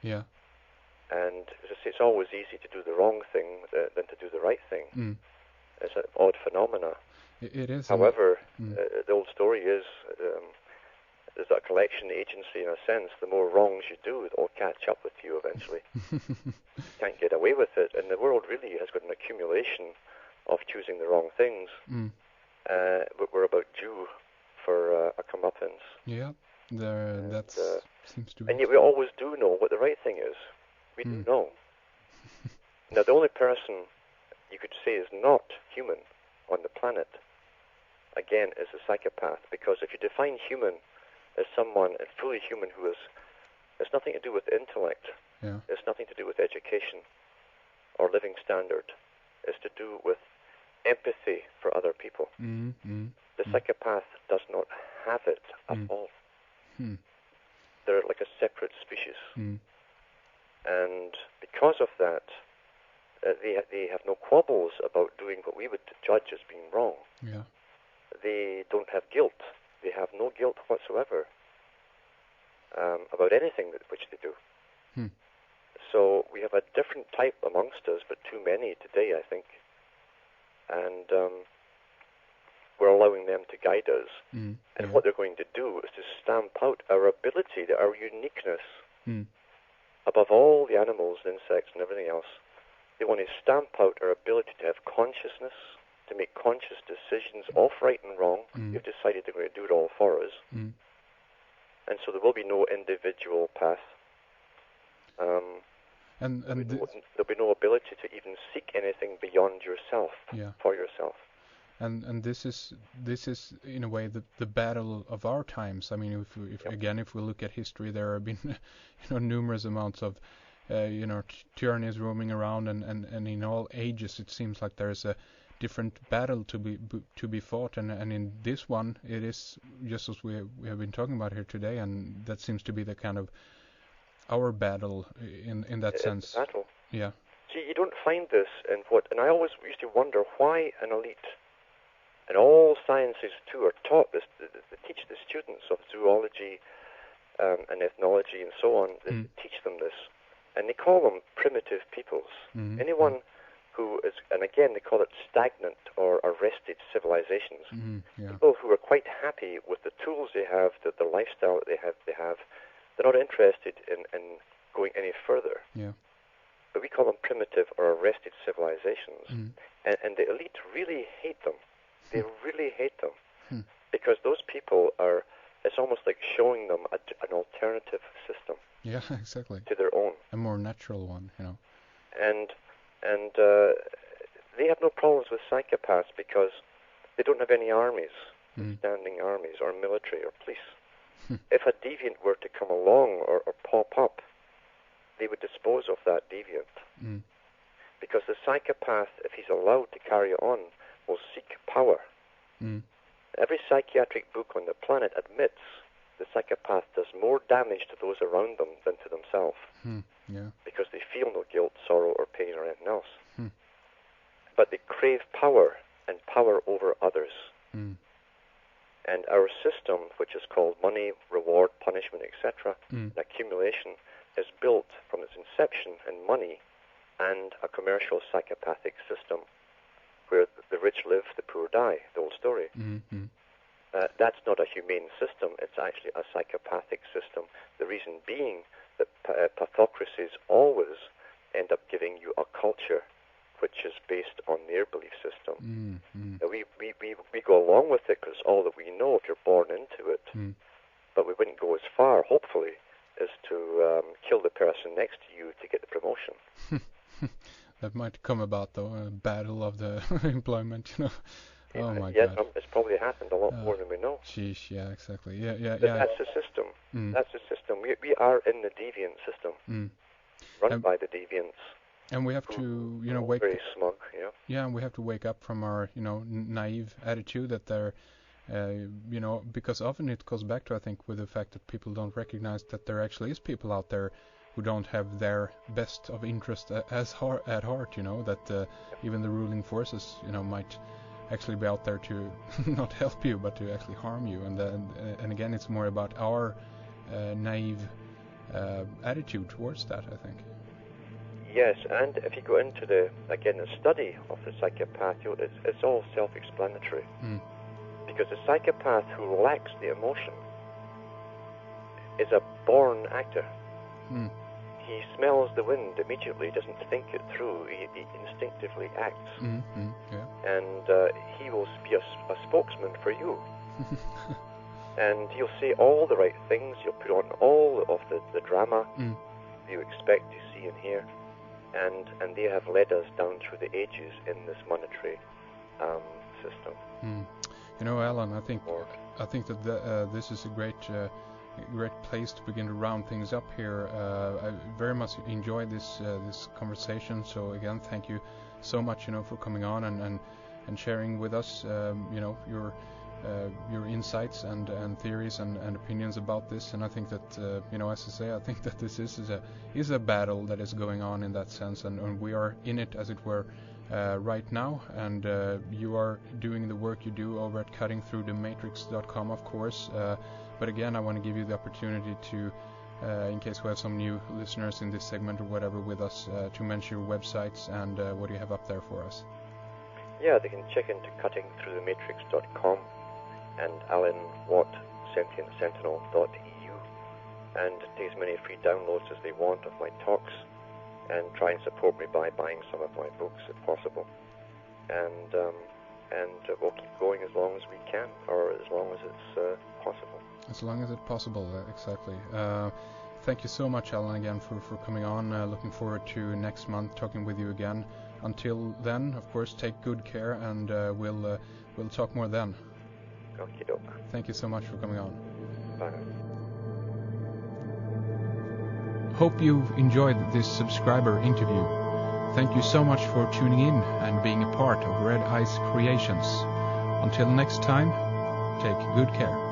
Yeah. And as I say, it's always easy to do the wrong thing than to do the right thing. Mm. It's an odd phenomena. It is. However, Mm. the old story is there's that collection agency in a sense. The more wrongs you do, it'll catch up with you eventually. Can't get away with it. And the world really has got an accumulation of choosing the wrong things. Mm. But we're about due for a comeuppance. Yeah, that seems to be. And yet we always do know what the right thing is. We do know. Now, the only person you could say is not human on the planet, again, is a psychopath. Because if you define human as someone, a fully human who is, it's nothing to do with intellect. Yeah. It's nothing to do with education or living standard. It's to do with empathy for other people. The psychopath does not have it at all. They're like a separate species. And because of that, they have no quabbles about doing what we would judge as being wrong. Yeah. They don't have guilt. They have no guilt whatsoever about anything which they do. So we have a different type amongst us, but too many today, I think. And we're allowing them to guide us. And what they're going to do is to stamp out our ability, our uniqueness, above all the animals, insects, and everything else. They want to stamp out our ability to have consciousness, to make conscious decisions of right and wrong. They've decided they're going to do it all for us. And so there will be no individual path. There'll be no ability to even seek anything beyond yourself, for yourself. And this is in a way the battle of our times. I mean, if we look at history, there have been numerous amounts of tyrannies roaming around, and in all ages it seems like there's a different battle to be fought, and in this one it is just as we have been talking about here today, and that seems to be the kind of our battle in that sense. Battle. Yeah. See, you don't find this and I always used to wonder why an elite, and all sciences too are taught this. They teach the students of zoology and ethnology and so on. They teach them this, and they call them primitive peoples. Anyone who is, and again they call it stagnant or arrested civilizations. People who are quite happy with the tools they have, the lifestyle that they have. They're not interested in going any further. Yeah. But we call them primitive or arrested civilizations. And the elite really hate them. They really hate them. Because those people are, it's almost like showing them an alternative system. Yeah, exactly. To their own. A more natural one, And they have no problems with psychopaths because they don't have any armies, standing armies or military or police. If a deviant were to come along or pop up, they would dispose of that deviant. Because the psychopath, if he's allowed to carry on, will seek power. Every psychiatric book on the planet admits the psychopath does more damage to those around them than to themselves. Because they feel no guilt, sorrow, or pain or anything else. But they crave power and power over others. And our system, which is called money, reward, punishment, etc., accumulation, is built from its inception in money and a commercial psychopathic system where the rich live, the poor die, the old story. That's not a humane system, it's actually a psychopathic system. The reason being that pathocracies always end up giving you a culture which is based on their belief system. Now we go along with it because all that we know if you're born into it, but we wouldn't go as far, hopefully, as to kill the person next to you to get the promotion. That might come about, though, a battle of the employment, Oh my God. God. It's probably happened a lot more than we know. Sheesh, yeah, exactly. Yeah. That's the system. That's the system. We are in the deviant system, run by the deviants. And we have to, wake. Very smug, Yeah, and we have to wake up from our, naive attitude that they're, because often it goes back to, I think, with the fact that people don't recognize that there actually is people out there who don't have their best of interest at heart, that even the ruling forces, might actually be out there to not help you, but to actually harm you. And again, it's more about our naive attitude towards that, I think. Yes, and if you go into the study of the psychopath, it's all self-explanatory. Because the psychopath who lacks the emotion is a born actor. He smells the wind immediately, doesn't think it through, he instinctively acts. Yeah. And he will be a spokesman for you. And he'll say all the right things, he'll put on all of the drama you expect to see and hear. And they have led us down through the ages in this monetary system. You know, Alan, I think that this is a great place to begin to round things up here. I very much enjoyed this conversation. So again, thank you so much, for coming on and sharing with us, your insights and theories and opinions about this. And I think that, as I say, I think that this is a battle that is going on in that sense, and we are in it, as it were, right now. And you are doing the work you do over at cuttingthroughthematrix.com, of course. But again, I want to give you the opportunity to, in case we have some new listeners in this segment or whatever with us, to mention your websites and what do you have up there for us? Yeah, they can check into cuttingthroughthematrix.com and Alan Watt Sentinel.eu and take as many free downloads as they want of my talks, and try and support me by buying some of my books if possible. And we'll keep going as long as we can, or as long as it's possible. As long as it's possible, exactly. Thank you so much, Alan, again for coming on. Looking forward to next month talking with you again. Until then, of course, take good care, and we'll talk more then. Okie doke. Thank you so much for coming on. Bye. Hope you've enjoyed this subscriber interview. Thank you so much for tuning in and being a part of Red Ice Creations. Until next time, take good care.